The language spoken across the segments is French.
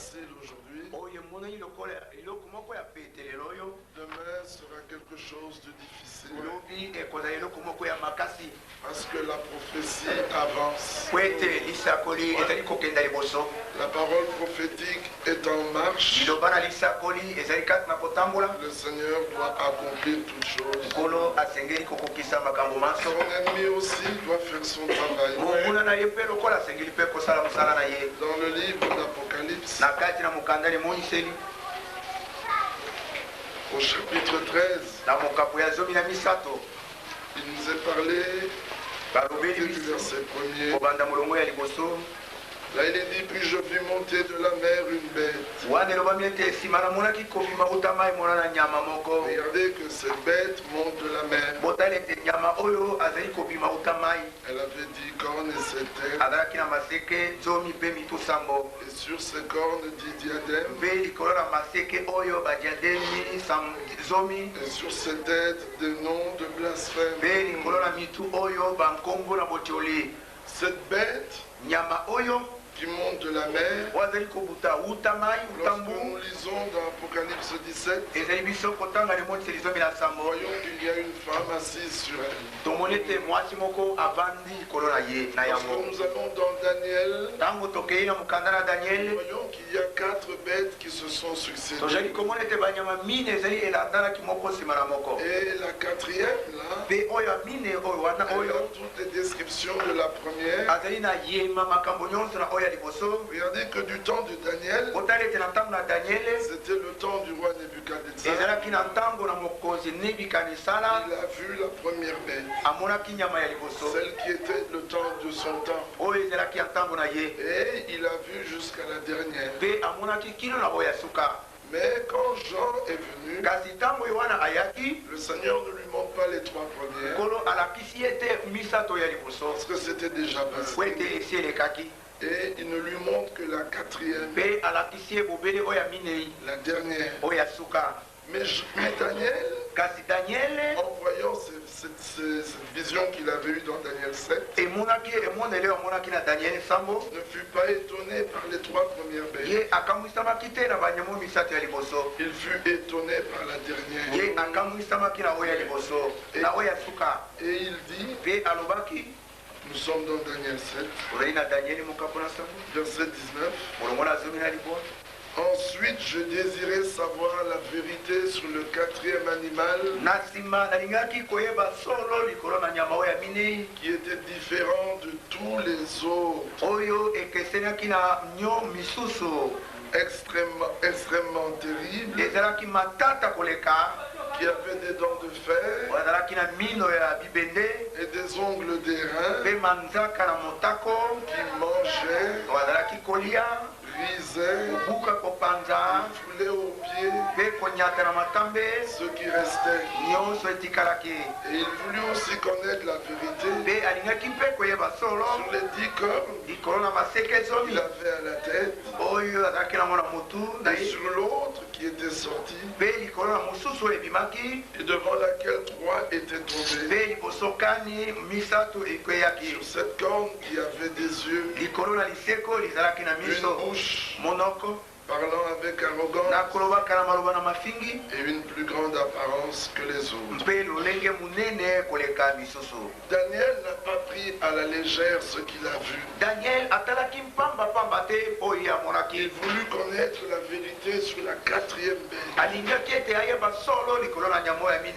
facile aujourd'hui. Demain sera quelque chose de difficile. Parce que la prophétie avance. La parole prophétique est en marche. Le Seigneur doit accomplir toutes choses. Son ennemi aussi doit faire son travail. Dans le livre d'Apocalypse, au chapitre 13, il nous est parlé du verset 1er. Là, il est dit, puis je vis monter de la mer une bête. Regardez que cette bête monte de la mer. Elle avait 10 cornes et 7 têtes. Et sur ses cornes 10 diadèmes. Et sur ses têtes des noms de blasphème. Cette bête qui monte de la mer, lorsque nous lisons dans Apocalypse 17, voyons qu'il y a une femme assise sur elle. Lorsque nous allons dans Daniel, voyons qu'il y a 4 bêtes qui se sont succédées. Et la quatrième, là, elle a toutes les descriptions de la première. Regardez que du temps de Daniel, c'était le temps du roi Nebuchadnezzar. Il a vu la première bête, celle qui était le temps de son temps. Et il a vu jusqu'à la dernière. Mais quand Jean est venu, le Seigneur ne lui montre pas les 3 premières, parce que c'était déjà passé. Et il ne lui montre que la quatrième, la dernière. Mais Daniel, en voyant cette vision qu'il avait eue dans Daniel 7, ne fut pas étonné par les 3 premières bêtes. Il fut étonné par la dernière. Et il dit, nous sommes dans Daniel 7, verset 19. Ensuite, je désirais savoir la vérité sur le 4e animal, qui était différent de tous les autres, extrêmement terrible, qui avait des dents de fer et des ongles d'airain, qui mangeait, brisait, foulait aux pieds ce qui restait. Et il voulut aussi connaître la vérité sur les 10 cornes qu'il avait à la tête et sur l'autre qui était sorti et devant laquelle 3 étaient tombés. Sur cette corne qui avait des yeux, une bouche, parlant avec arrogance et une plus grande apparence que les autres. Daniel n'a pas pris à la légère ce qu'il a vu. Il voulut connaître la vérité sur la 4e bête.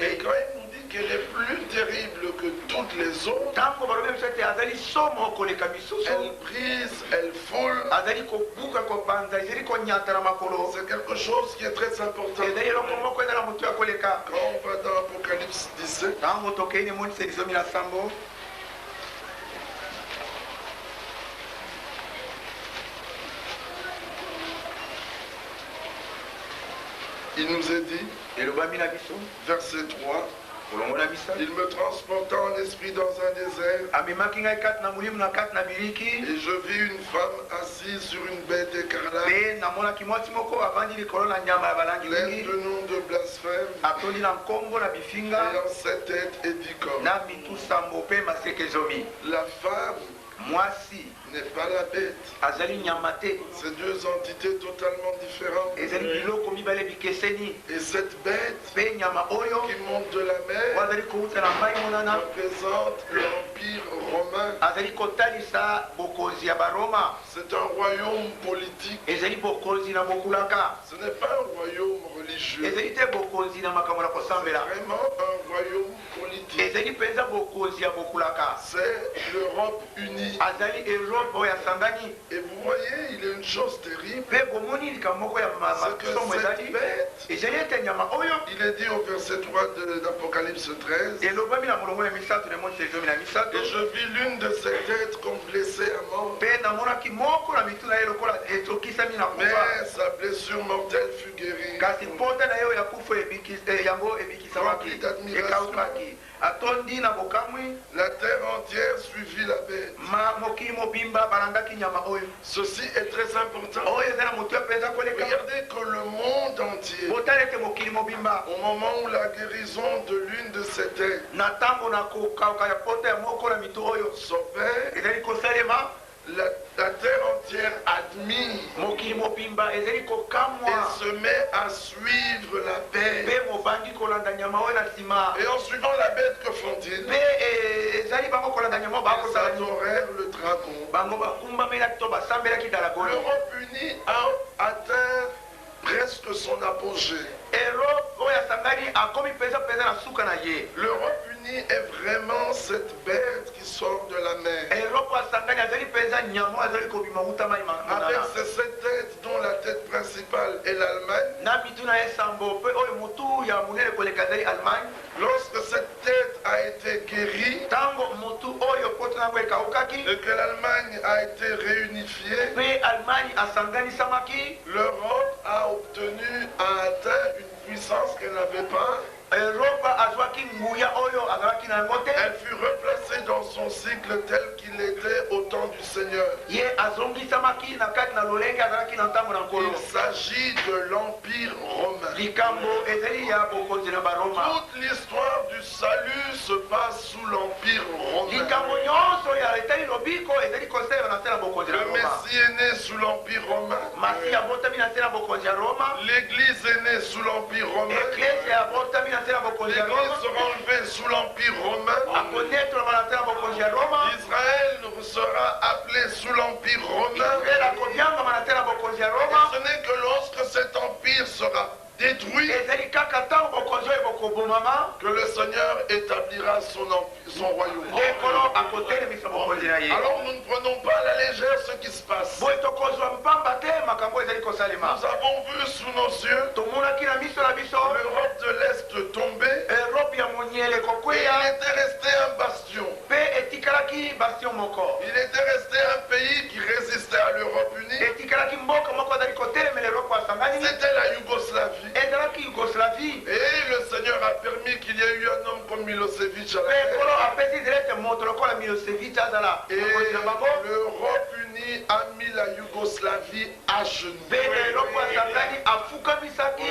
Et quand il nous dit qu'elle est plus terrible que toutes les autres, elle brise, elle foule. C'est quelque chose qui est très important. Quand on va dans Apocalypse 17, il nous est dit, verset 3, il me transporta en esprit dans un désert et je vis une femme assise sur une bête écarlate, pleine de noms de blasphème, ayant 7 têtes et 10 cornes. La femme mwasi n'est pas la bête. azali nyama te, C'est deux entités totalement différentes. ezali biloko mibale bikeseni. Et cette bête Pe nyama oyo qui monte de la mer wazali kouta na mai monana représente l'Empire romain. azali kotalisa bokonzi ya baroma. C'est un royaume politique. Ezali bokonzi na bokulaka, Ce n'est pas un royaume religieux. ezali te bokonzi na makambo na C'est kosambela, vraiment un royaume politique. ezali mpenza bokonzi ya bokulaka. C'est l'Europe unie. Azali Europe oyo asangani. Et vous voyez, il y a une chose terrible. Pe bomoni likambo moko ya C'est que masomo cette ezali bête, ezali ete nyama oyo il est dit au verset 3 d'Apocalypse 13, elobami na molongo ya misato na moni tezomi na misato. et je vis l'une de ces têtes comme blessée à mort. Pe namonaki moko na mitu na ye lokola etokisami na kufa, Mais sa blessure mortelle fut guérie. kasi pota na ye ya kufa yango ebikisamaki ekaukaki, atondi na bokamwi. La terre entière suivit la bête. Mokili mobimba balandaki nyama oyo. Ceci est très important. Oyo eza na moto mpenza koleka. Regardez que le monde entier, Botala ete mokili mobimba au moment où la guérison de l'une de ces têtes na ntango na kokauka ya pota ya moko na mitu oyo s'opère, ezali kosalema, la terre entière admire mokili mobimba ezali et kokamwa se met à suivre la bête. mpe mobandi kolanda nyama oyo na nsima. Et en suivant la bête, que font-ils? Mpe ezali bango kolanda nyama oyo Ils bakosala nini? adorèrent le dragon. Bango bakumbamelaki to basambelaki dalagono. L'Europe unie a atteint presque son apogée. Europe oyo asangani akomi mpenza na suka na ye. L'Europe unie est vraiment cette bête qui sort de la mer. Europe asangani azali mpenza nyama oyo azali kobima wuta mai Avec manana. ces sept têtes dont la tête principale est l'Allemagne. Na mitu na ye sambo mpe oyo motu ya monene koleka ezali Allemagne. Lorsque cette tête a été guérie Tango motu oyo poto nango ekaukaki et que l'Allemagne a été réunifiée, mpe Allemagne asanganisamaki, l'Europe a obtenu, a atteint une puissance qu'elle n'avait pas. Europe azwaki nguya oyo azalaki na yango te. Elle fut replacée dans son cycle tel qu'il était au temps du Seigneur. Ye azongisamaki na kati na lolenge azalaki na ntango na nkolo. Il s'agit de l'Empire romain. Likambo ezali ya bokonzi na baroma. Toute l'histoire du salut se passe sous l'Empire romain. Likambo nyonso ya etali lobiko ezali kosala na nse na bokonzi na Le Roma. Messie est né sous l'Empire romain. Masi abotami na nse na bokonzi ya Roma. L'Église est née sous l'Empire romain. Eklesi abotami na nse na bokonzi ya L'Église Roma. sera enlevée sous l'Empire romain. Akonetolama na nse na bokonzi ya Roma. Israël sera appelé sous l'Empire romain. Israel akobyangama na nse na bokonzi ya Et Roma. ce n'est que lorsque cet empire sera détruit Ezali kaka ntango bokonzi oyo bokobomama que le Seigneur établira son royaume. ekolo akotelemisa bokonzi na ye. Alors nous ne prenons pas à la légère ce qui se passe. boye tokozwa mpamba te makambo ezali kosalema. Nous avons vu sous nos yeux tomonaki na miso na biso l'Europe de l'Est tomber. Europe ya monyele Et il kokweya était resté un bastion. mpe etikalaki bastion moko. Il était resté un pays qui résistait à l'Europe unie. etikalaki mboka moko azali kotelemela Europe asangani, C'était la Yougoslavie. ezalaki Yougoslavie. Et le Seigneur a permis qu'il y ait eu un homme comme Milosevic à la mpe kolo tête. apesi zelete moto lokola Milosevic azala Et mokonzi na bango. l'Europe unie a mis la Yougoslavie à genoux. mpe na Europe asangani afukamisaki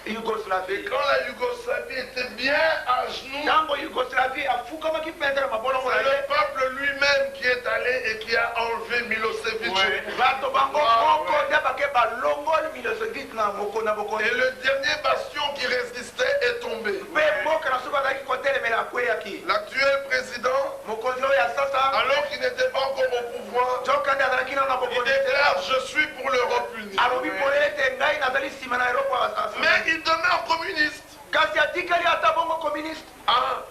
Et Yougoslavie. quand la Yougoslavie était bien à genoux, ntango Yougoslavie afukamaki mpenza na mabolongo na c'est ye, le peuple lui-même qui est allé et qui a enlevé Milosevic. bato bango moko nde bake balongoli Milosevic na bokonzi. Et le dernier bastion qui résistait est tombé. mpe mboka na suka azalaki kotelemela akweyaki. L'actuel président, mokonzi oyo ya sasa alors qu'il n'était pas encore au pouvoir, nzokande azalaki nano na il bokonzi déclare: je suis pour l'Europe unie. alobi pole ete ngai nazali nsima na Europe Mais il demeure communiste. kasi atikali ata bongo communiste. Ah,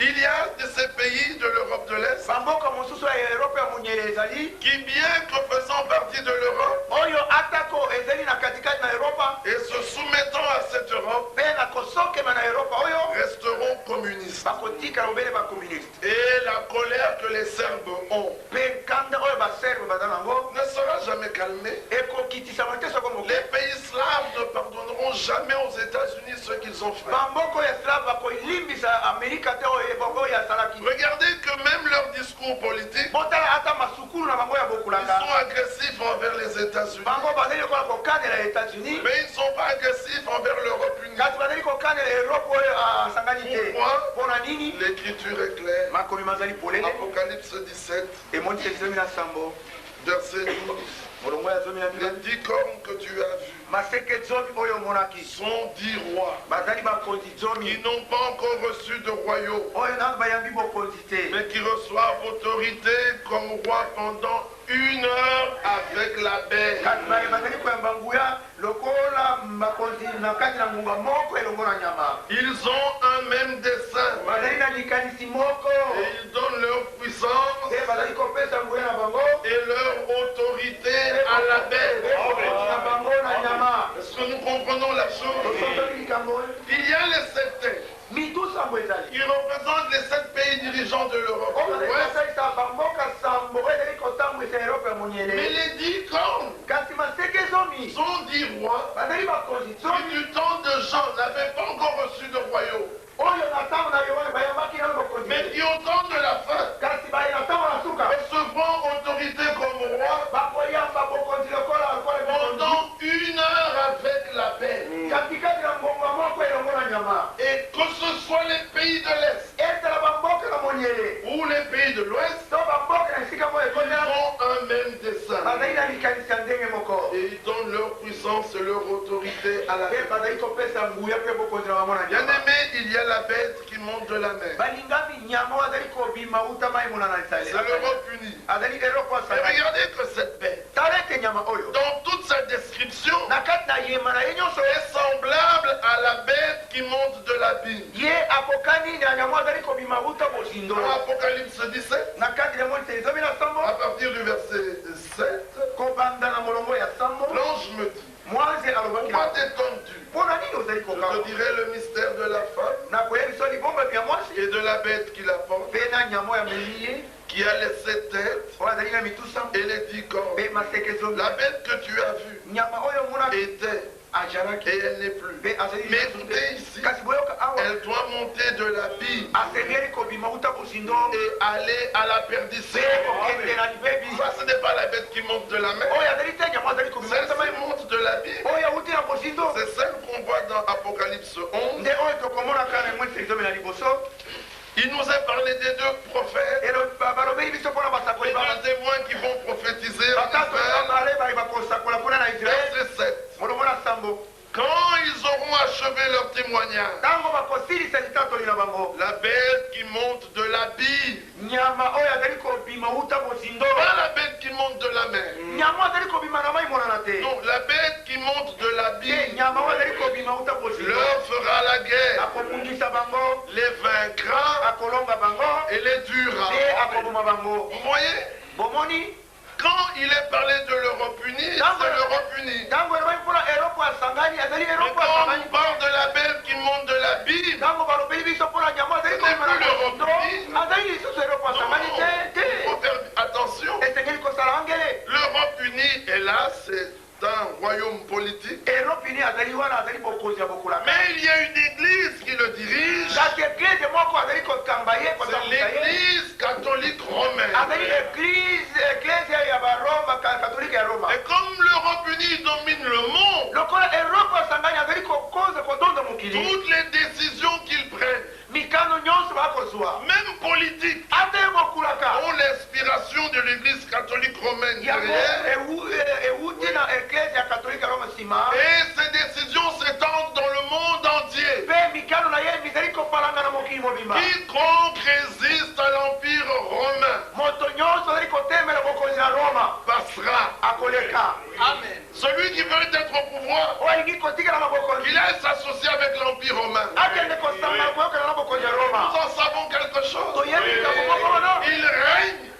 il y a de ces pays de l'Europe de l'Est bamboka mosusu ya Europe ya monyele ezali qui, bien que faisant partie de l'Europe oyo atako ezali na katikati na Europa et se soumettant à cette Europe, mpe na kosokema na Europa oyo resteront communistes. bakotika obele bacommuniste. Et la colère que les Serbes ont mpe nkanda oyo baserbe baza nango ne sera jamais calmée. ekokitisama te soko moke. Les pays slaves ne pardonneront jamais aux États-Unis ce qu'ils ont fait. bamboka ya slave bakolimbisa amerika te oyo bongo oyo asalaki. Regardez que même leur discours politique botala ata masuku sont agressifs envers les États-Unis. Mais ils ne sont pas agressifs envers l'Europe unie. Pourquoi? L'écriture est claire. Apocalypse 17, verset 12. Les 10 cornes que tu as vues sont 10 rois qui n'ont pas encore reçu de royaume, mais qui reçoivent autorité comme roi pendant 1 heure avec la bête. Ils ont un même dessein et ils donnent leur puissance et leur autorité à la bête. Est-ce que nous comprenons la chose? Il y a les 7 têtes. Ils représentent les 7 pays dirigeants de l'Europe. Mais les 10 cornes sont 10 rois qui du temps de Jean n'avaient pas encore reçu de royaume. Mais qui au temps de la fin recevront autorité comme roi pendant 1 heure avec la paix. Et que ce soit les pays de l'Est ou les pays de l'Ouest, ils ont un même dessein. Et ils donnent leur puissance et leur autorité à la bête. Bien aimé, il y a la bête qui monte de la mer. C'est l'Europe unie. Et regardez que cette bête, dans toute sa description, est semblable à la bête qui monte de l'abîme. Dans Apocalypse 17, à partir du verset 7, l'ange me dit, pourquoi t'étonnes-tu? Je te dirai le mystère de la femme et de la bête qui la porte, qui a les 7 têtes et les 10 cornes. La bête que tu as vue était et elle n'est plus. Mais écoutez ici, elle doit monter de l'abîme et aller à la perdition. Ça, ce n'est pas la bête qui monte de la mer. Celle-ci monte de l'abîme. C'est celle qu'on voit dans Apocalypse 11. Il nous a parlé des 2 prophètes, les 2 témoins qui vont prophétiser en Israël. Verset 7. Quand ils auront achevé leur témoignage, la bête qui monte de l'abîme, pas la bête qui monte de la mer, non, la bête qui monte de l'abîme leur fera la guerre, les vaincra et les tuera. Vous voyez? Quand il est parlé de l'Europe unie, c'est l'Europe unie. Mais quand on parle de la bête qui monte de l'abîme, ce n'est plus l'Europe unie. Il faut faire attention. L'Europe unie est là, c'est un royaume politique. Mais il y a une église qui le dirige. C'est l'église catholique romaine. Et comme l'Europe unie domine le monde, toutes les décisions qu'ils prennent, même politiques, ont l'inspiration de l'église catholique romaine derrière. Et ces décisions s'étendent dans le monde entier. Quiconque résiste à l'Empire romain passera. Amen. Celui qui veut être au pouvoir, il aille s'associer avec l'Empire romain. Nous en savons quelque chose. Il règne.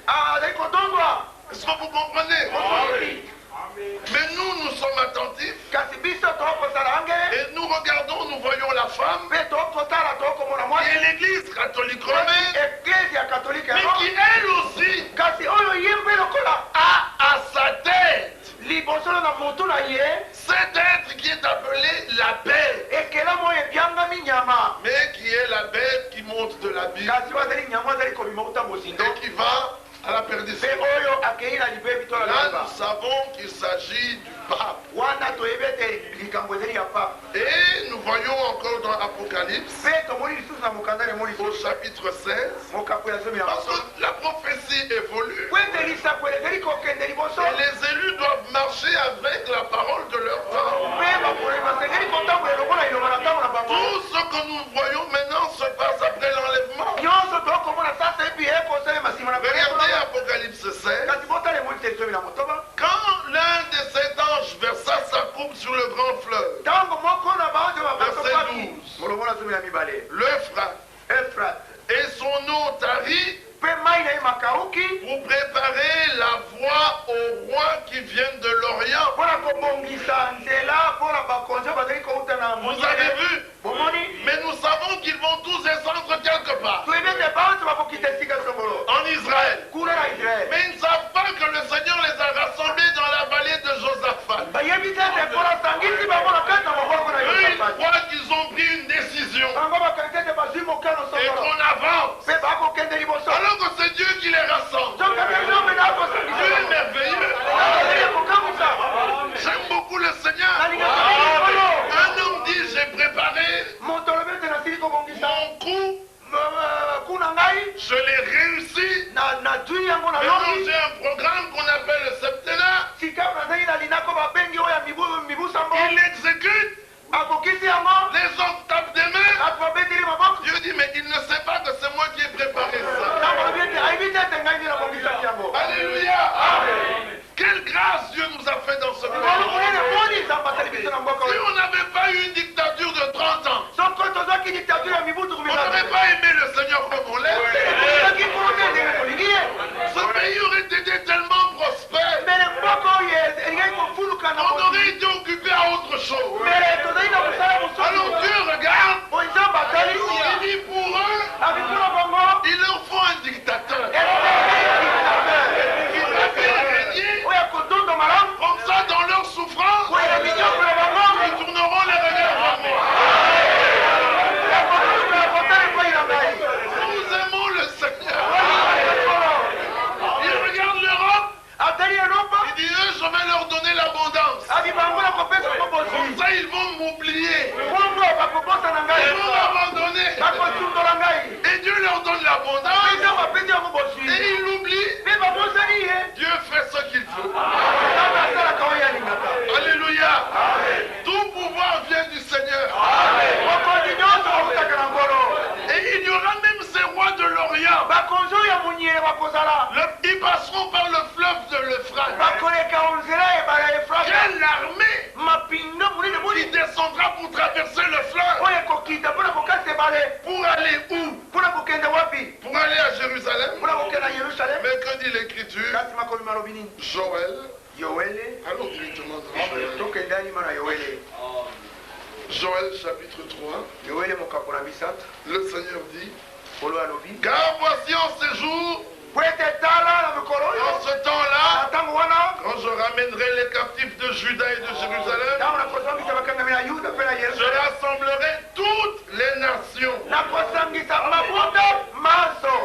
Est-ce que vous comprenez? Mais nous sommes attentifs. Et nous regardons, nous voyons la femme qui est l'église catholique romaine, mais qui elle aussi a à sa tête cet être qui est appelé la bête, mais qui est la bête qui monte de l'abîme et qui va à la perdition. Là, nous savons qu'il s'agit du pape. Et nous voyons encore dans Apocalypse, au chapitre 16, parce que la prophétie évolue. Et les élus doivent marcher avec la parole de leur temps. Tout ce que nous voyons maintenant se passe après l'enlèvement. Regardez Apocalypse 16. Quand l'un de ces anges versa sa coupe sur le grand fleuve, verset 12, l'Euphrate, et son eau tarit pour préparer la voie aux rois qui viennent de l'Orient. Vous avez vu? Mais nous savons qu'ils vont tous descendre quelque part. En Israël. Mais ils ne savent pas que le Seigneur les a rassemblés dans la vallée de Josaphat. Eux, ils croient qu'ils ont pris une décision. Et qu'on avance. Alors que c'est Dieu qui les rassemble. Dieu est merveilleux. J'aime beaucoup le Seigneur. Un homme dit, j'ai préparé mon coup. Je l'ai réussi. Maintenant j'ai un programme qu'on appelle le septennat. Il l'exécute. Les hommes tapent des mains. Dieu dit, mais il ne sait pas que c'est moi qui ai préparé ça. Alléluia. Quelle grâce Dieu nous a fait dans ce pays. Si on n'avait pas eu une dictature de 30 ans, on n'aurait pas aimé le Seigneur comme on l'aime. Ce pays aurait été tellement prospère. On aurait été occupé à autre chose. Alors Dieu regarde. Il dit pour eux, il leur faut un dictateur. Qui va faire régner. Comme ça, dans leur souffrance, ils tourneront les regards vers moi. Nous aimons le Seigneur. Il regarde l'Europe. Il dit, eux, je vais leur donner l'abondance. Comme ça, ils vont m'oublier. Ils vont m'abandonner. Et Dieu leur donne l'abondance. Et ils l'oublient. Dieu fait ce qu'il veut. Alléluia. Tout pouvoir vient du Seigneur. Et il y aura même ces rois de l'Orient. Ils passeront par le fleuve de l'Euphrate. Quelle armée qui descendra pour traverser le fleuve. Pour aller où? Pour aller à Jérusalem. Mais que dit l'Écriture? Joël. Allons directement dans Joël. Joël chapitre 3. Le Seigneur dit, car voici en ces jours, en ce temps-là, quand je ramènerai les captifs de Juda et de Jérusalem, je rassemblerai toutes les nations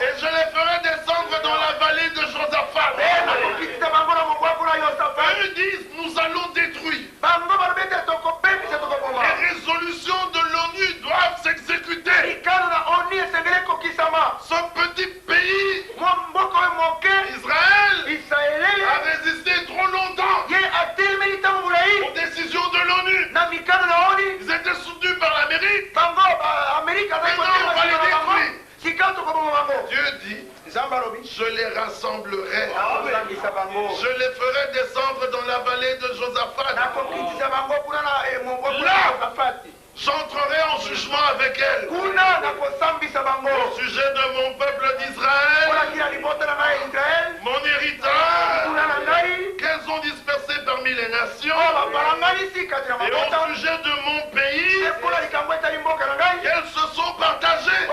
et je les ferai descendre dans la vallée de Josaphat. Eux disent, nous allons détruire. Les résolutions de l'ONU doivent s'exécuter. Ce petit pays, Israël, a résisté trop longtemps aux décisions de l'ONU. Ils étaient soutenus par l'Amérique. Maintenant, on va les détruire. Dieu dit, je les rassemblerai. Je les ferai descendre dans la vallée de Josaphat. Là, j'entrerai en jugement avec elle. Au sujet de mon peuple d'Israël, mon héritage, qu'elles ont dispersé parmi les nations. Et au sujet de mon pays, qu'elles se sont partagées.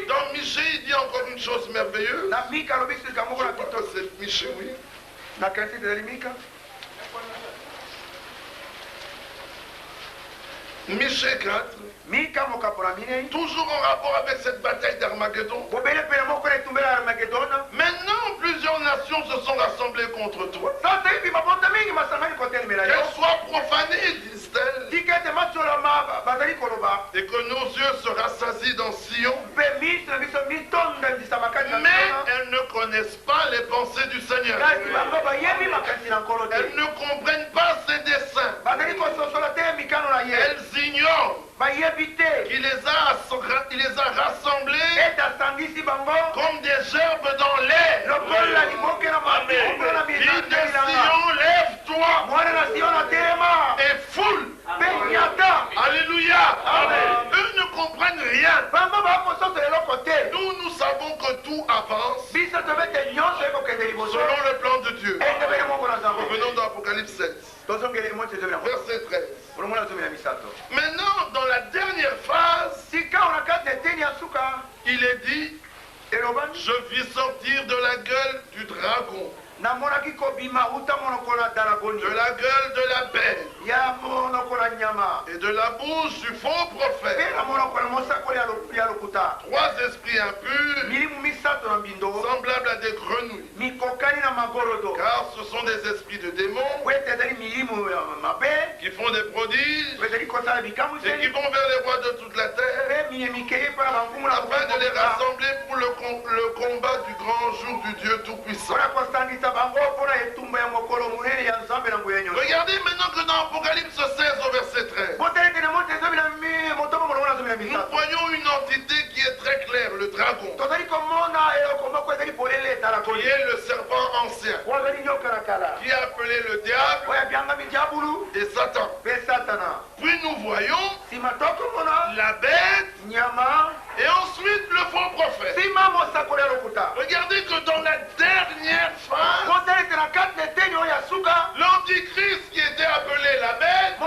Donc Michée, il dit encore une chose merveilleuse. Je crois que c'est Michée, oui. Michée 4, toujours en rapport avec cette bataille d'Armageddon. Maintenant plusieurs nations se sont rassemblées contre toi. Qu'elles soient profanées, disent-elles. Et que nos yeux se rassasient dans Sion. Mais elles ne connaissent pas les pensées du Seigneur. Elles ne comprennent pas ses desseins. Elles ignorent qu'il les a rassemblés comme des gerbes dans l'air. Fille de Sion, lève-toi et foule. Alléluia. Eux ne comprennent rien. Nous savons que tout avance selon le plan de Dieu. Revenons dans Apocalypse 7. Verset 13. Maintenant, dans la dernière phase, il est dit, je vis sortir de la gueule du dragon, de la gueule de la bête et de la bouche du faux prophète, 3 esprits impurs semblables à des grenouilles, car ce sont des esprits de démons qui font des prodiges et qui vont vers les rois de toute la terre afin de les rassembler pour le combat du grand jour du Dieu Tout-Puissant. Regardez maintenant que dans Apocalypse 16 au verset 13, nous voyons une entité qui est très claire, le dragon, qui est le serpent ancien, qui est appelé le diable et Satan. Puis nous voyons la bête et ensuite le faux prophète. Regardez que dans la dernière phase, l'antichrist qui était appelé la bête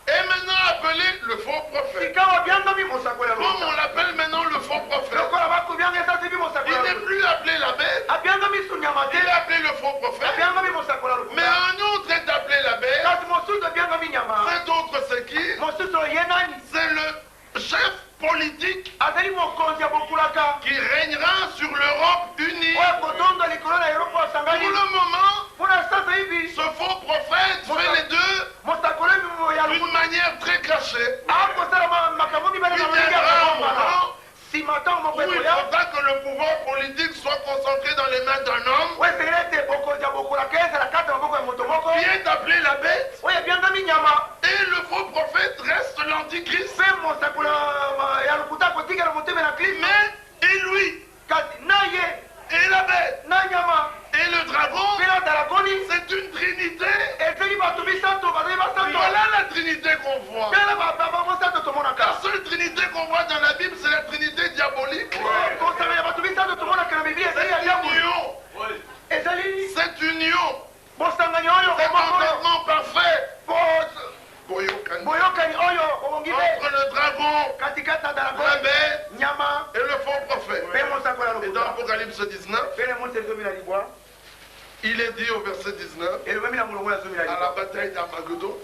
est maintenant appelé le faux prophète. Comme on l'appelle maintenant le faux prophète. Il n'est plus appelé la bête, il est appelé le faux prophète. Mais un autre est appelé la bête. Cet autre c'est qui? C'est le chef politique qui régnera sur l'Europe unie. Pour le moment, ce faux prophète fait les deux d'une manière très cachée. Il viendra un moment où il faudra que le pouvoir politique soit concentré dans les mains d'un homme qui est appelé la bête, et le faux prophète reste l'antichrist. Mais et lui et la bête et le dragon, c'est une trinité. Voilà la trinité qu'on voit. La seule trinité qu'on voit dans la Bible, c'est la trinité diabolique. Cette union, c'est complètement parfait entre le dragon, la bête et le faux prophète. Et dans Apocalypse 19, il est dit au verset 19, à la bataille d'Armageddon,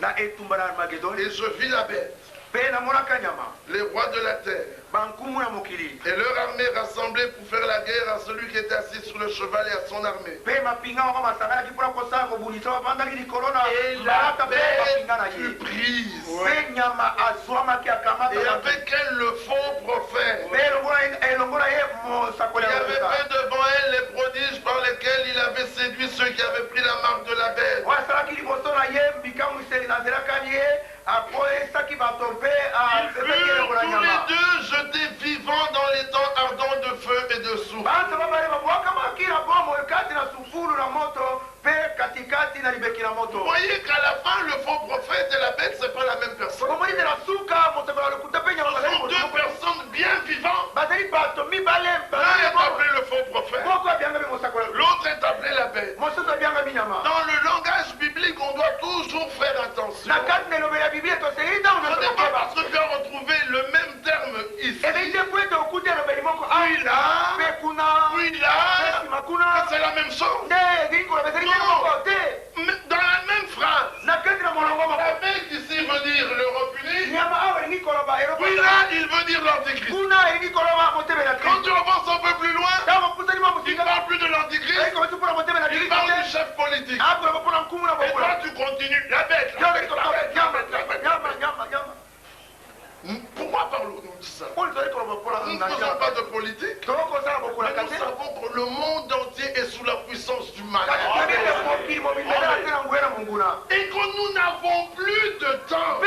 et je vis la bête, les rois de la terre, et leur armée rassemblée pour faire la guerre à celui qui était assis sur le cheval et à son armée. Et la bête fut prise, et avec elle le faux prophète, qui avait fait devant elle les prodiges par lesquels il avait séduit ceux qui avaient pris la marque de la bête. Ils furent tous les deux jetés vivants dans les temps ardents de feu et de souffle. Vous voyez qu'à la fin, le faux prophète et la bête, c'est pas la même personne. Ce sont deux personnes bien vivantes. L'un est appelé le faux prophète, l'autre est appelé la bête. Dans le langage biblique, on doit toujours faire attention. Ce n'est pas parce que tu as retrouvé le même terme ici, puis là, c'est la même chose. Dans la même phrase, la bête ici veut dire l'Europe unie, puis là, il veut dire l'antéchrist. Quand tu avances un peu plus loin, il te politique. Et toi, tu continues. La bête. Pourquoi parlons-nous de ça? Nous ne faisons pas de politique. Mais nous savons que le monde entier est sous la puissance du mal. Et que nous n'avons plus de temps.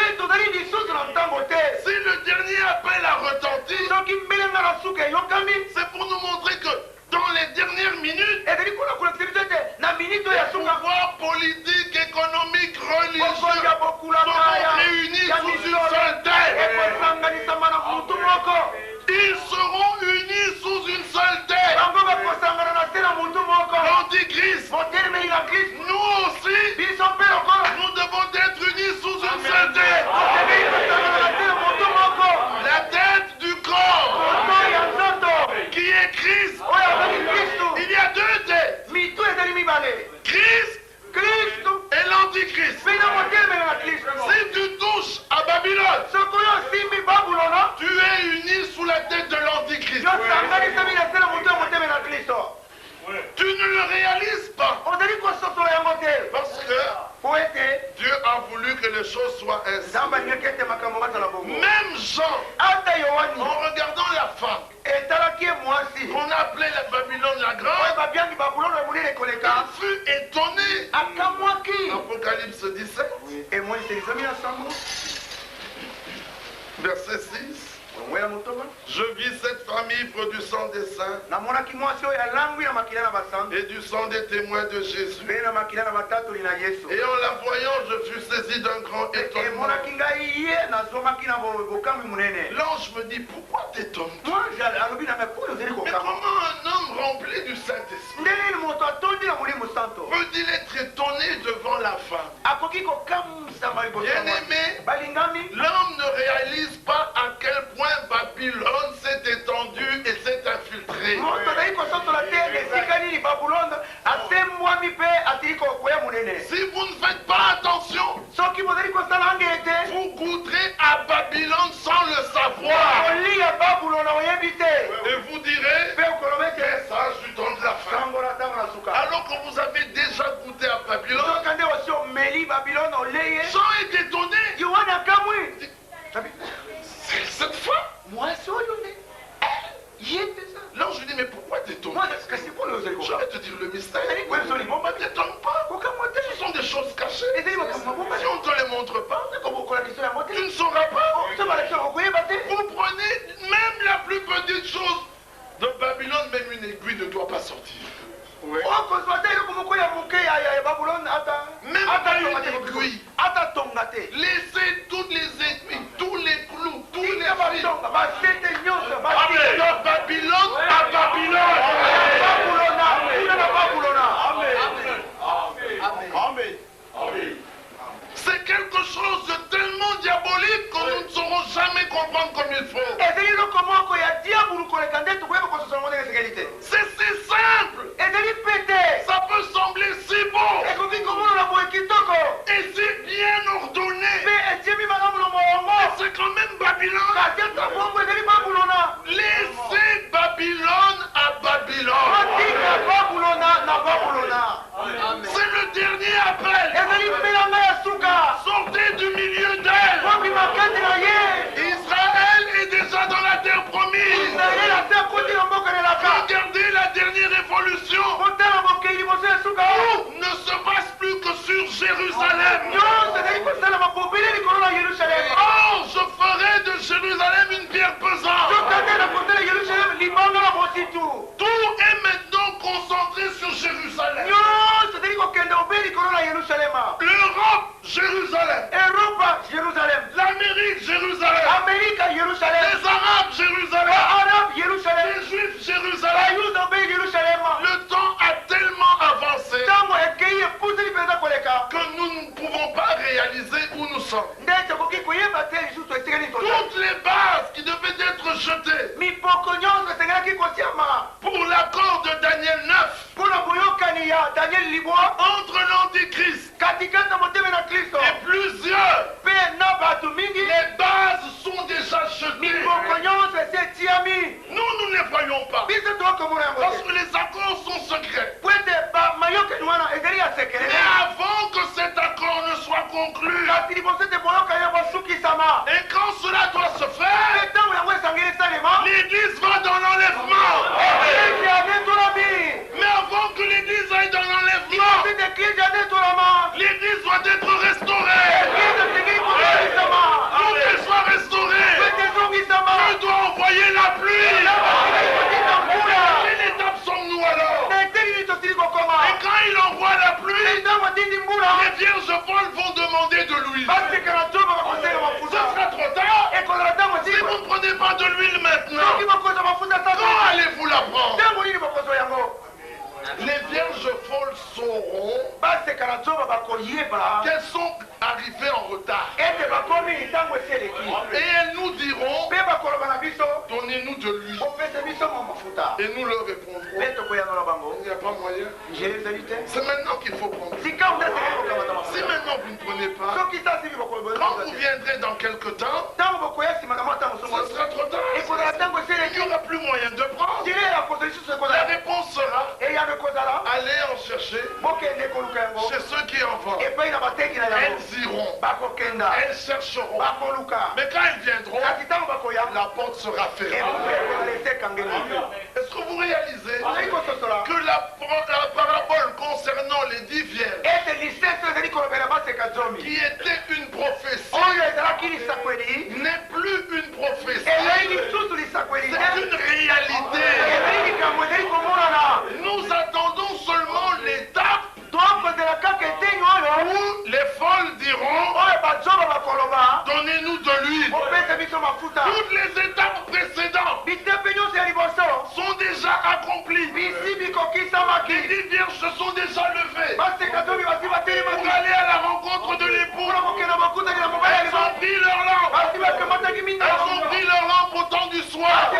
Si le dernier appel a retenti, c'est pour nous montrer que dans les dernières minutes, les pouvoirs politiques, économiques, religieux seront réunis sous une seule tête. Ils seront unis sous une seule tête. L'Antichrist. Nous aussi, nous devons être unis sous une seule tête. La tête du corps, qui est Christ. Il y a deux têtes. Christ et l'Antichrist. Si tu touches à Babylone, tu es uni sous la tête de l'Antichrist. Tu ne le réalises pas. Parce que Dieu a voulu que les choses soient ainsi. Même Jean, en regardant la femme qu'on appelait la Babylone la Grande, il fut étonné. Apocalypse 17, verset 6. Je vis cette femme ivre du sang des saints et du sang des témoins de Jésus. Et en la voyant, je fus saisi d'un grand étonnement. L'ange me dit, pourquoi t'étonnes-tu? Mais comment un homme rempli du Saint-Esprit peut-il être étonné devant la femme? Bien-aimé, l'homme ne réalise pas à quel point Babylone s'est étendue et s'est infiltrée. Si vous ne faites pas attention, vous goûterez à Babylone sans le savoir. Et vous direz, quel sage du temps de la fin. Alors que vous avez déjà goûté à Babylone, Jean est étonné. C'est cette femme. L'ange lui dit, mais pourquoi t'étonnes? Je vais te dire le mystère. Ne t'étonne pas. Ce sont des choses cachées. Si on ne te les montre pas, tu ne sauras pas. Vous prenez même la plus petite chose de Babylone, même une aiguille ne doit pas sortir. Oui. Même pas une aiguille. Laissez toutes les aiguilles, tous les clous, tous les fils. De Babylone à Babylone. C'est quelque chose de tellement diabolique que nous ne saurons jamais comprendre comme il faut. C'est si simple. Ça peut sembler si beau. Et c'est bien ordonné. Mais c'est quand même Babylone. Laissez Babylone à Babylone. C'est le dernier appel. Sortez du milieu d'elle. Israël est déjà dans la terre promise. Regardez la dernière évolution. Tout ne se passe plus que sur Jérusalem. Oh, je ferai de Jérusalem une pierre pesante. Tout est maintenant concentré sur Jérusalem. L'Europe, Jérusalem. L'Amérique, Jérusalem. Les Arabes, Jérusalem. Les Juifs, Jérusalem. Le temps a tellement avancé que nous ne pouvons pas réaliser où nous sommes. Toutes les bases qui devaient être jetées pour l'accord de Daniel 9 entre l'Antichrist et plusieurs, les bases sont déjà jetées. Nous ne les voyons pas parce que les accords sont secrets. Mais avant que cet accord ne soit conclu, et quand cela doit se faire, l'Église va dans l'enlèvement. Mais avant que l'Église aille dans l'enlèvement, l'Église doit être restaurée. Pour qu'elle soit restaurée, Dieu doit envoyer la pluie. Quelle étape sommes-nous alors? Et quand il envoie la pluie, les vierges folles vont demander de l'huile. Ce sera trop tard. Si vous ne prenez pas de l'huile maintenant, quand allez-vous la prendre? Les vierges folles sauront qu'elles sont arrivées en retard. Et elles nous diront, donnez-nous de l'huile. Et nous leur répondrons, il n'y a pas moyen. C'est maintenant qu'il faut prendre. Si maintenant vous ne prenez pas, quand vous viendrez dans quelque temps, ce sera trop tard. Il n'y aura plus moyen de prendre. La réponse sera, allez en chercher chez ceux qui en vendent. Elles iront, elles chercheront. Mais quand elles viendront, la porte sera fermée. Est-ce que vous réalisez que la parabole concernant les 10 vierges, qui était une prophétie, n'est plus une prophétie, c'est une réalité. Nous attendons seulement l'étape où les folles diront, donnez-nous de l'huile. Toutes les étapes précédentes sont déjà accomplies. Les 10 vierges se sont déjà levées pour aller à la rencontre de l'époux. Elles ont pris leur lampe. Elles ont pris leur lampe au temps du soir.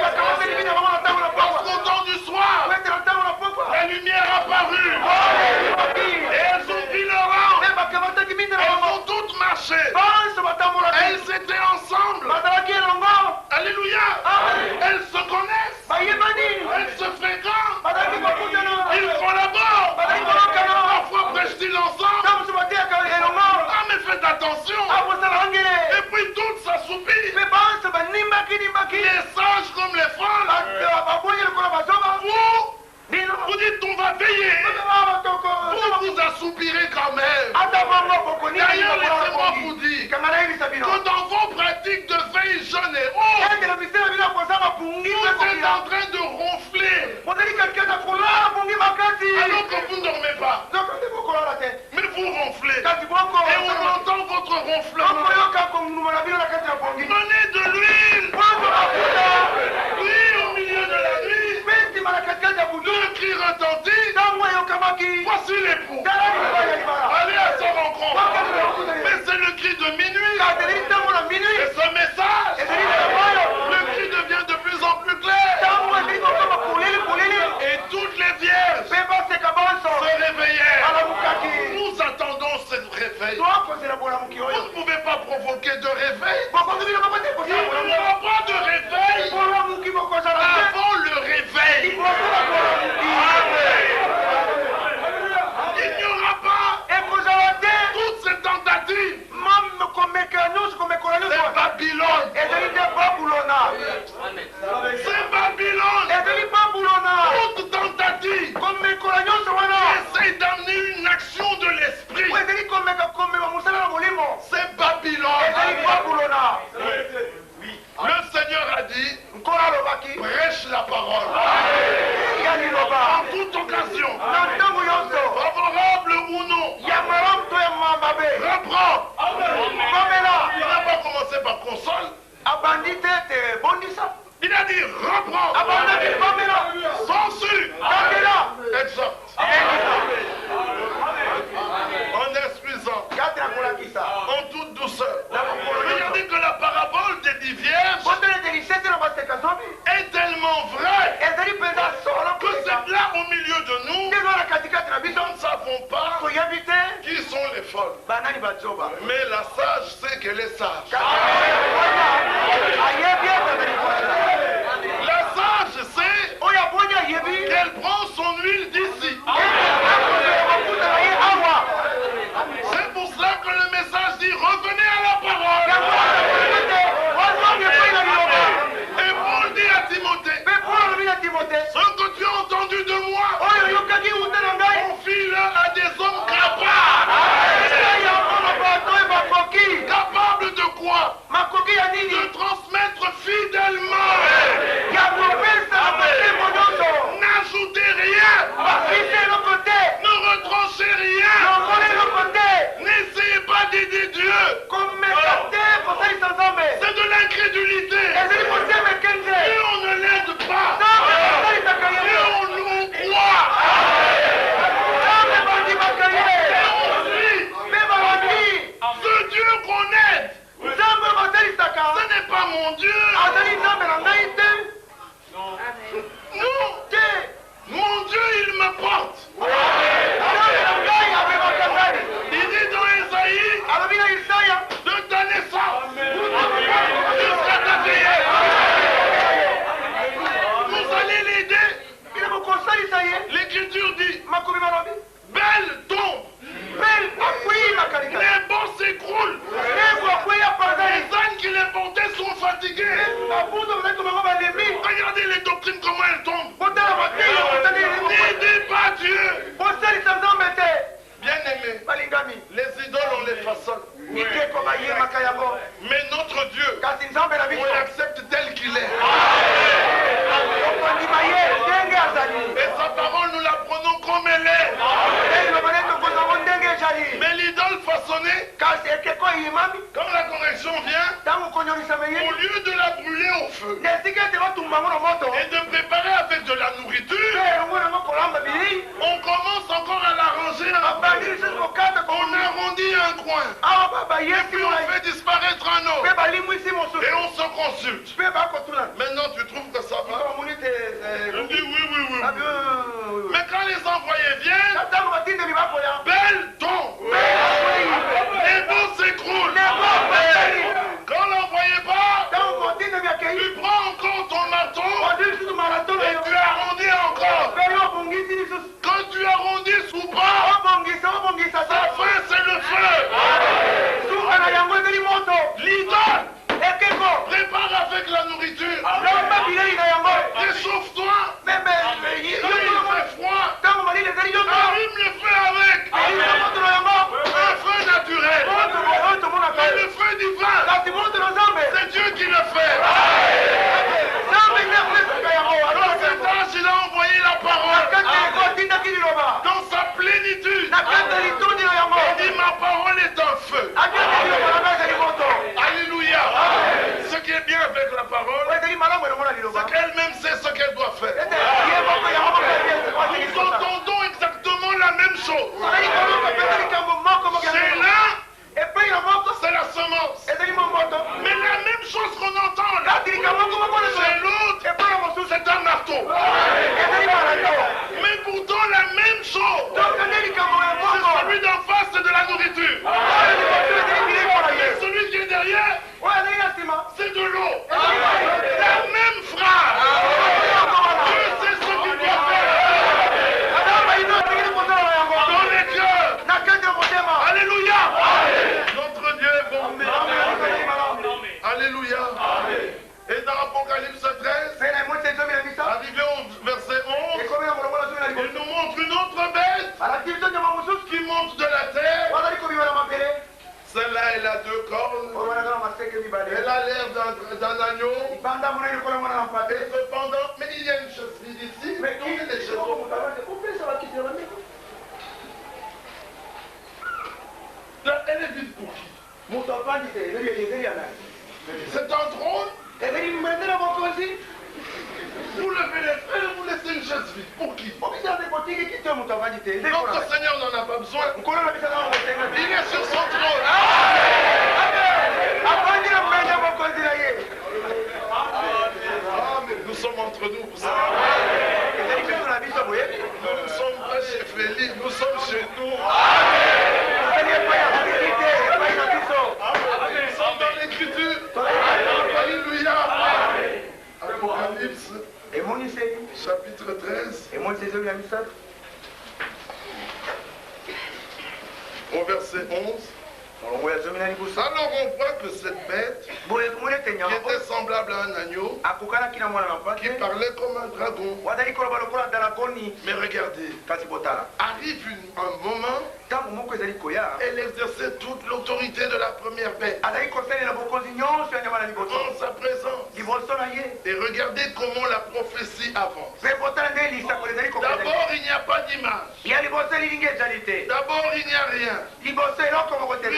Parce qu'au temps du soir, la lumière apparut. Et elles ont pris leur lampe. Elles ont toutes marché. Elles étaient ensemble. Alléluia. Elles se connaissent. Elles se fréquentent. Ils collaborent. Parfois prêchent-ils ensemble. Ah, mais faites attention. Et puis toutes s'assoupissent. Les sages comme les folles. Vous dites on va veiller. Vous vous assoupirez quand même. D'ailleurs, laissez-moi vous dire que dans vos pratiques de veille, jeûne et autres, vous êtes en train de ronfler alors que vous ne dormez pas. Mais vous ronflez. Et on entend votre ronflement. Donnez de l'huile. L'huile au milieu de la nuit. Le cri retentit. Voici l'époux. Allez à sa rencontre. Mais c'est le cri de minuit. Et ce message, le cri devient de plus en plus clair. Et toutes les vierges se réveillèrent. Nous attendons ce réveil. Vous ne pouvez pas provoquer de réveil. Il n'y aura pas de réveil avant le réveil. Il n'y aura pas toutes ces tentatives. C'est Babylone. C'est Babylone. Toute tentative qui essaye d'amener une action de l'esprit. C'est Babylone. Le Seigneur a dit, prêche la parole. En toute occasion, favorable ou non, reprends. Il n'a pas commencé par console. Il a dit reprends. Censure. Exhorte. En instruisant. En toute douceur. Regardez que la parabole des 10 vierges est tellement vraie que c'est là au milieu de nous. Nous ne savons pas qui sont les folles. Mais la sage sait qu'elle est sage. La sage sait qu'elle prend son huile d'ici. mon Dieu. Non. Mon Dieu, il me porte. Il dit dans Isaïe, de ta naissance jusqu'à ta vieillesse, vous allez l'aider. L'Écriture dit, belle tombe, les bons s'écroulent, les ânes qui les portaient sont fatigués. Regardez les doctrines, comment elles tombent. N'aidez pas Dieu. Bien aimé, les idoles on les façonne. Mais notre Dieu, on l'accepte tel qu'il est. Et sa parole, nous la prenons comme elle est. Mais l'idole façonnée, quand la correction vient, au lieu de la brûler au feu et de préparer avec de la nourriture, on commence encore à l'arranger. On arrondit un coin. Et puis on fait disparaître un autre. Et on se consulte. Maintenant tu trouves que ça va? Je dis oui. Mais quand les envoyés viennent, belle tombe. Les bons s'écroulent. Quand l'envoyé part, tu prends encore ton marteau et tu arrondis encore. Quand tu arrondis sous pas, sa fin c'est le feu. L'idole prépare avec la nourriture. Réchauffe-toi. Quand il fait froid, allume le feu avec. Un feu naturel. Mais le feu divin, c'est Dieu qui le fait. Dans cet âge, il a envoyé la parole dans sa plénitude. Il dit ma parole est un feu. Alléluia. Ce qui est bien avec la parole, c'est qu'elle-même sait ce qu'elle doit faire. Nous entendons exactement la même chose. C'est l'un, c'est la semence. Mais la même chose qu'on entend là, c'est l'autre, c'est un marteau. Mais pourtant la même chose, c'est celui d'en face, c'est de la nourriture. Et celui qui est derrière, c'est de l'eau. La même phrase. Dieu sait ce qu'il doit faire. Dans les cœurs. Alléluia. Notre Dieu est bon. Alléluia. Et dans Apocalypse 13, arrivé au verset 11, il nous montre une autre bête qui monte de la terre. Celle-là, elle a 2 cornes. Elle a l'air d'un agneau. Et cependant, mais il y a une chose ici. Mais où est les choses? Là, elle est vide pour qui? C'est un trône. Vous levez les frères, vous laissez une chaise vide. Pour qui? Notre Seigneur n'en a pas besoin. Il est sur son trône. Ah, mais nous sommes entre nous, vous savez. Nous ne sommes pas chez Félix, nous sommes chez nous. Nous sommes dans l'écriture. Alléluia. Apocalypse, chapitre 13, au verset 11. Alors on voit que cette bête, qui était semblable à un agneau, qui parlait comme un dragon. Mais regardez, arrive un moment, elle exerçait toute l'autorité de la première bête en sa présence. Et regardez comment la prophétie avance. D'abord, il n'y a pas d'image. D'abord, il n'y a rien. Puis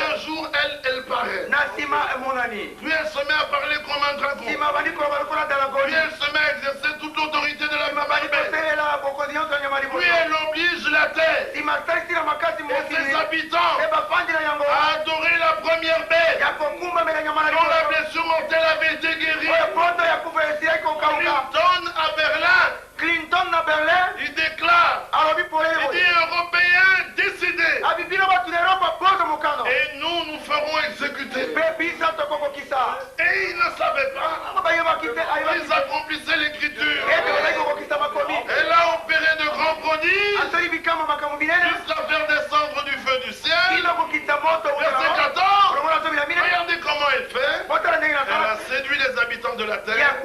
un jour, elle paraît. Puis elle se met à parler comme un dragon. Puis elle se met à exercer toute l'autorité de la première bête. Puis elle oblige la terre et ses habitants à adorer la première bête dont la blessure blessure mortelle avait été guérie. Clinton à Berlin, il déclare, il dit Européens décidés. Et nous ferons exécuter. Et ils ne savaient pas. Ils accomplissaient l'écriture. Elle a opéré de grands prodiges jusqu'à faire descendre du feu du ciel. Verset 14. Regardez comment elle fait. Elle a séduit les habitants de la terre.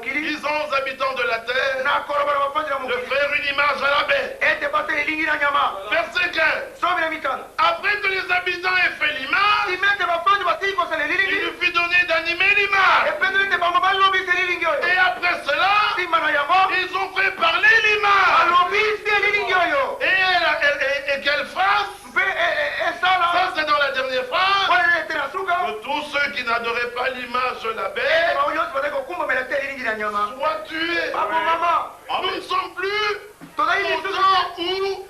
Disons aux habitants de la terre de faire une image à la bête. Verset 15. Après que les habitants aient fait l'image, il lui fut donné d'animer l'image. Et après cela, ils ont fait parler l'image. Et qu'elle fasse. Ça c'est dans la dernière phrase. Que tous ceux qui n'adoraient pas l'image de la bête soient tués. Nous ne sommes plus au temps où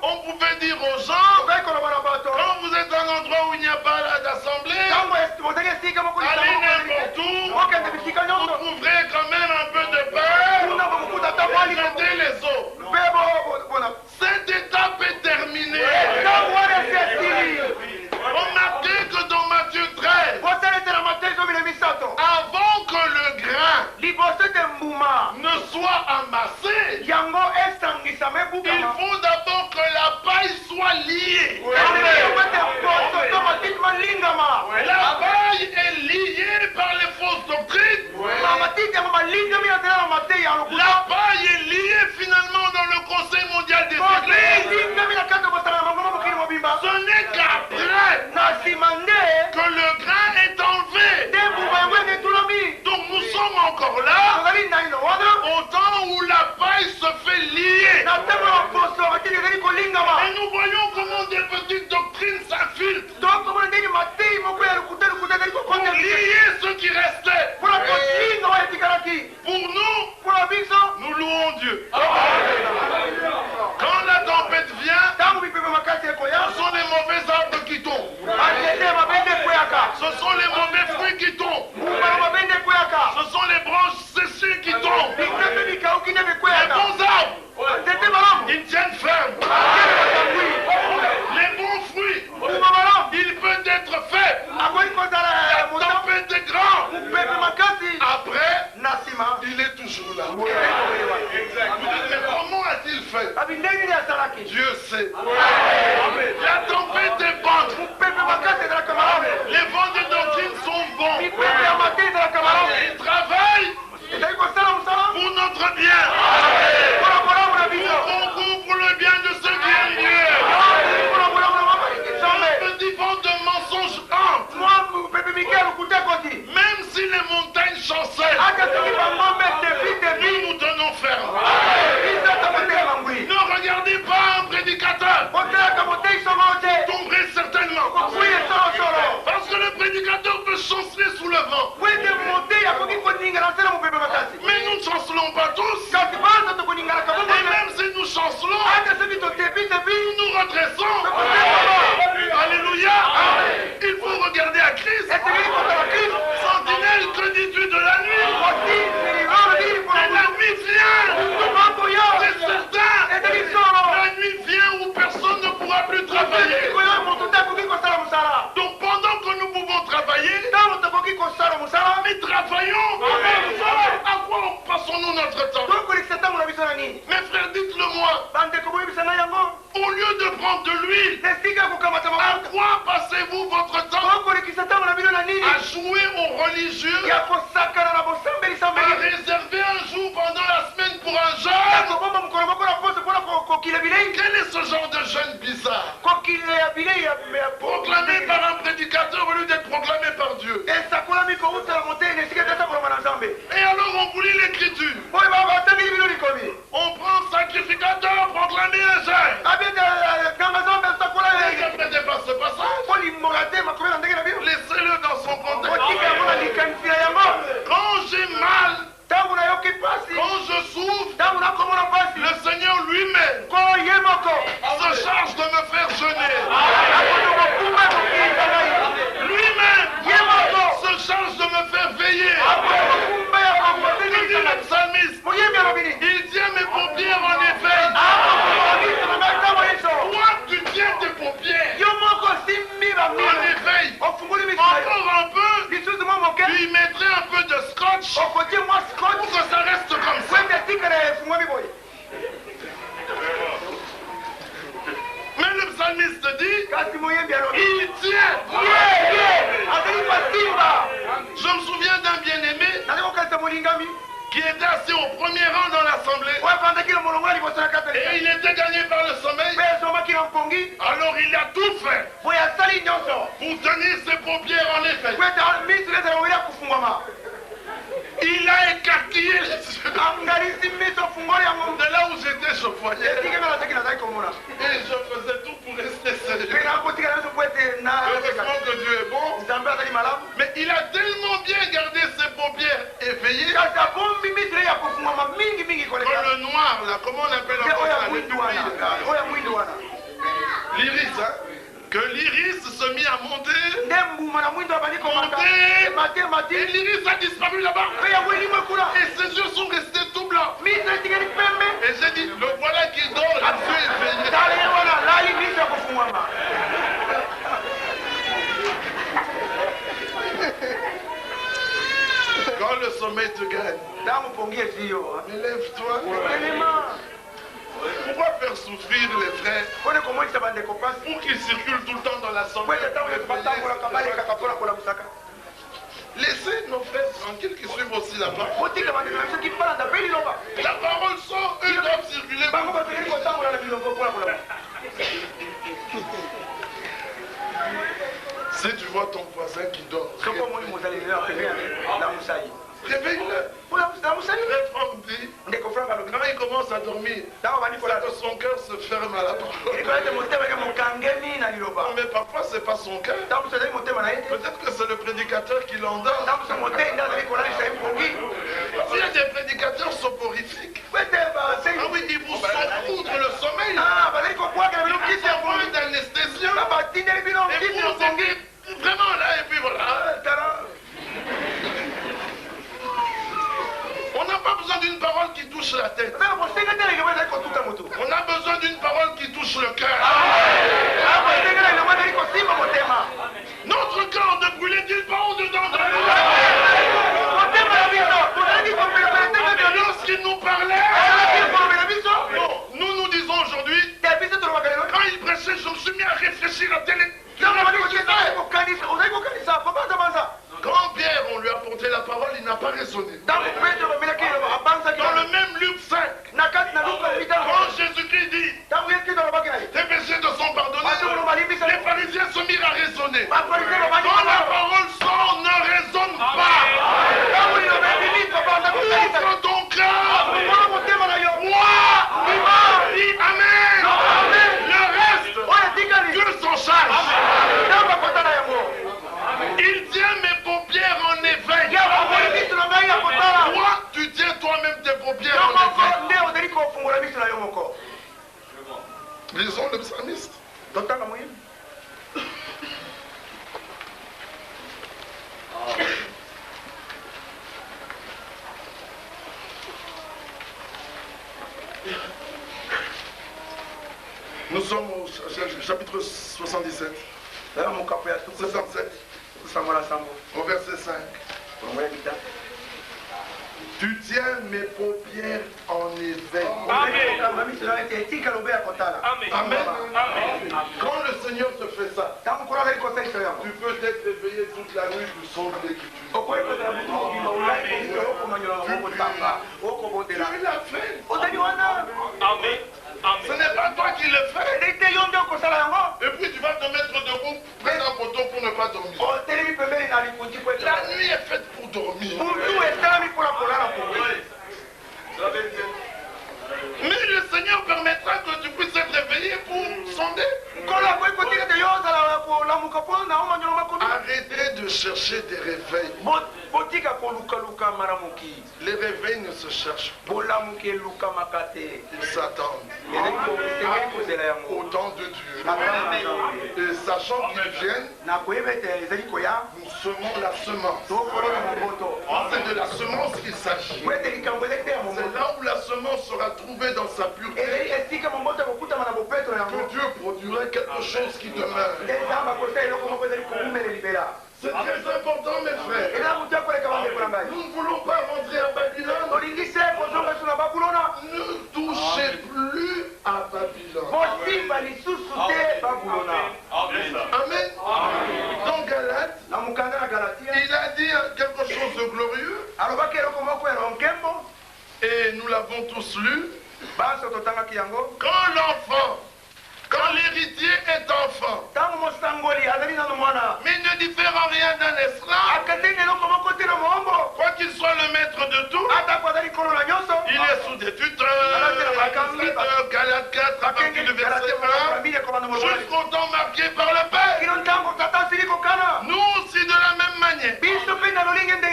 on pouvait dire aux gens, quand vous êtes dans un endroit où il n'y a pas d'assemblée, allez n'importe où, vous trouverez quand même un peu de peur et jetez les eaux. Cette étape est terminée. Remarquez que dans Matthieu 13, avant que le grain ne soit amassé, il faut d'abord que la paille soit liée. La paille est liée par les fausses doctrines. La paille est liée finalement dans le Conseil mondial des églises. Ce n'est qu'après que le grain est enlevé. Donc nous sommes encore là au temps où la paille se fait lier. Et nous voyons comment des petites doctrines s'infiltrent pour lier ce qui restait. Pour nous louons Dieu. Quand la tempête vient, ce sont les mauvais arbres qui tombent. Ce sont les mauvais fruits qui tombent. Ce sont les branches séchées qui tombent. Les bons arbres, ils tiennent ferme. Les bons fruits, ils peuvent être faits. La tempête est grande. Après, il est toujours là. Vous dites, mais comment a-t-il fait? Dieu sait. La tempête est bonne. Les vents de doctrine sont bons. Ils travaillent pour notre bien. Pour le bien de ceux qui aiment Dieu. Le petit vent de mensonge entre. Même si les montagnes chancellent, nous tenons ferme. Ne regardez pas un prédicateur. Tomberez certainement. Parce que le prédicateur peut chanceler sous le vent. Mais nous ne chancelons pas tous. Et même si nous chancelons, nous nous redressons. Alléluia. Il faut regarder à Christ. Sentinelle, que dis-tu de la nuit? Et la nuit vient. C'est certain. La nuit vient où personne ne pourra plus travailler. Donc pendant que nous pouvons travailler, mais travaillons. À quoi passons-nous notre temps? Mes frères, dites-le moi. Au lieu de prendre de l'huile, à quoi passez-vous votre temps? À jouer aux religieux, à réserver un jour pendant la semaine pour un jeûne. Quel est ce genre de jeûne bizarre? Proclamé par un prédicateur au lieu d'être proclamé par Dieu. Et alors on vous lit l'écriture. On prend sacrificateur, proclamer un jeûne. Ne répétez pas ce passage. Laissez-le dans son contexte. Quand j'ai mal, quand je souffre, le Seigneur lui-même se charge de me faire jeûner. éveil. Encore un peu. Lui mettrait un peu de scotch pour que ça reste comme ça. Mais le psalmiste dit, il tient. Je me souviens d'un bien-aimé qui était assis au premier rang dans l'assemblée. Et il était gagné par le sommeil. Alors il a tout fait pour tenir ses paupières en effet. Il a écarquillé les yeux. De là où j'étais, je voyais. Et je faisais tout pour rester sérieux. Heureusement que Dieu est bon. Mais il a tellement bien gardé ses paupières éveillées que le noir, là, comment on appelle encore ça? L'iris, hein? Que l'iris se mit à monter, et l'iris a disparu là-bas. Et ses yeux sont restés tout blancs. Et j'ai dit, le voilà qui dort, les yeux éveillés. Quand le sommeil te gagne, lève-toi. Pourquoi faire souffrir les frères pour qu'ils circulent tout le temps dans l'assemblée? Laissez nos frères tranquilles qui suivent aussi la parole. La parole sort, eux doivent circuler. Si tu vois ton voisin qui dort, réveille-le. Frère dit, quand il commence à dormir, que son cœur se ferme à la parole. Mais parfois c'est pas son cœur. Peut-être que c'est le prédicateur qui l'endort. S'il y a des prédicateurs soporifiques, oui, ils vous saupoudrent le sommeil. Ils servent d'anesthésiant. Et vous êtes vraiment là, et puis voilà. On n'a pas besoin d'une parole qui touche la tête. On a besoin d'une parole qui touche le cœur. Notre cœur ne brûlait-il pas au-dedans de nous? Lorsqu'il nous parlait, nous disons aujourd'hui, quand il prêchait, je me suis mis à réfléchir à télé. Quand Pierre, on lui a apporté la parole, il n'a pas raisonné. Dans le même Luc 5, quand Jésus-Christ dit, tes péchés te sont pardonnés, les pharisiens se mirent à raisonner. Quand la parole sort, ne raisonne pas. Ouvre ton cœur. Dis Amen. Le reste, Dieu s'en charge. Il tient mes paupières en éveil. Toi, tu tiens toi-même tes paupières en éveil. Lisons le psalmiste. Nous sommes au chapitre 77. 67. Au verset 5. Tu tiens mes paupières en éveil. Amen. Amen. Quand le Seigneur te fait ça, tu peux être éveillé toute la nuit du son de l'écriture. Tu l'as fait. Amen. Ce n'est pas toi qui le fais. Et puis tu vas te mettre debout près d'un poteau pour ne pas dormir. La nuit est faite pour dormir. Mais le Seigneur permettra que tu puisses être réveillé pour sonder. Arrêtez de chercher des réveils. Les réveils ne se cherchent pas. Ils s'attendent au temps de Dieu. Et sachant qu'ils viennent, nous semons la semence. C'est de la semence qu'il s'agit. C'est là où la semence sera trouvée dans sa purité. impureté, que Dieu produirait quelque chose qui demeure. C'est très important, mes frères. Nous ne voulons pas rentrer à Babylone. Ne touchez plus à Babylone. Amen. Dans Galates, il a dit quelque chose de glorieux. Et nous l'avons tous lu. Quand l'héritier est enfant, mais ne diffère en rien d'un esclave, quoi qu'il soit le maître de tout, il est sous des tuteurs, Galates 4, à partir du verset 1, jusqu'au temps marqué par le Père. Nous aussi de la même manière,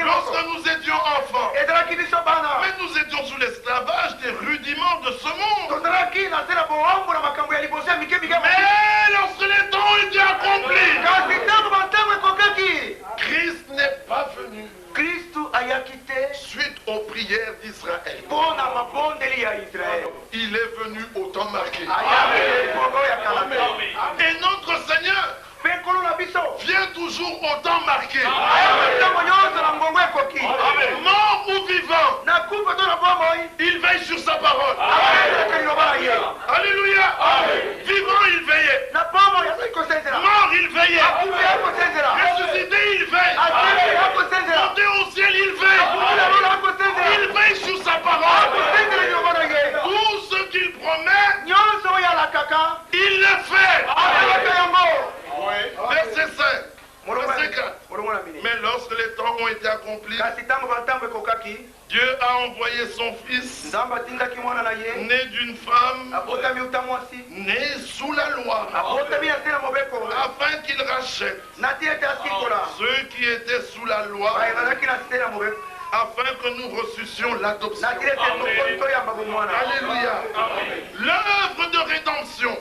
lorsque nous étions enfants, mais nous étions sous l'esclavage des rudiments de ce monde. Mais lorsque les temps ont été accomplis, Christ n'est pas venu suite aux prières d'Israël. Il est venu au temps marqué. Et notre Seigneur vient toujours au temps marqué. Mort ou vivant, il veille sur sa parole. Alléluia. Vivant, il veillait. Mort, il veillait. Ressuscité, il veille. Monté au ciel, il veille. Il veille sur sa parole. Tout ce qu'il promet, il le fait. Verset 5. Verset 4. Mais lorsque les temps ont été accomplis, Dieu a envoyé son fils, né d'une femme, né sous la loi, afin qu'il rachète ceux qui étaient sous la loi, afin que nous reçussions l'adoption. Alléluia. L'œuvre de rédemption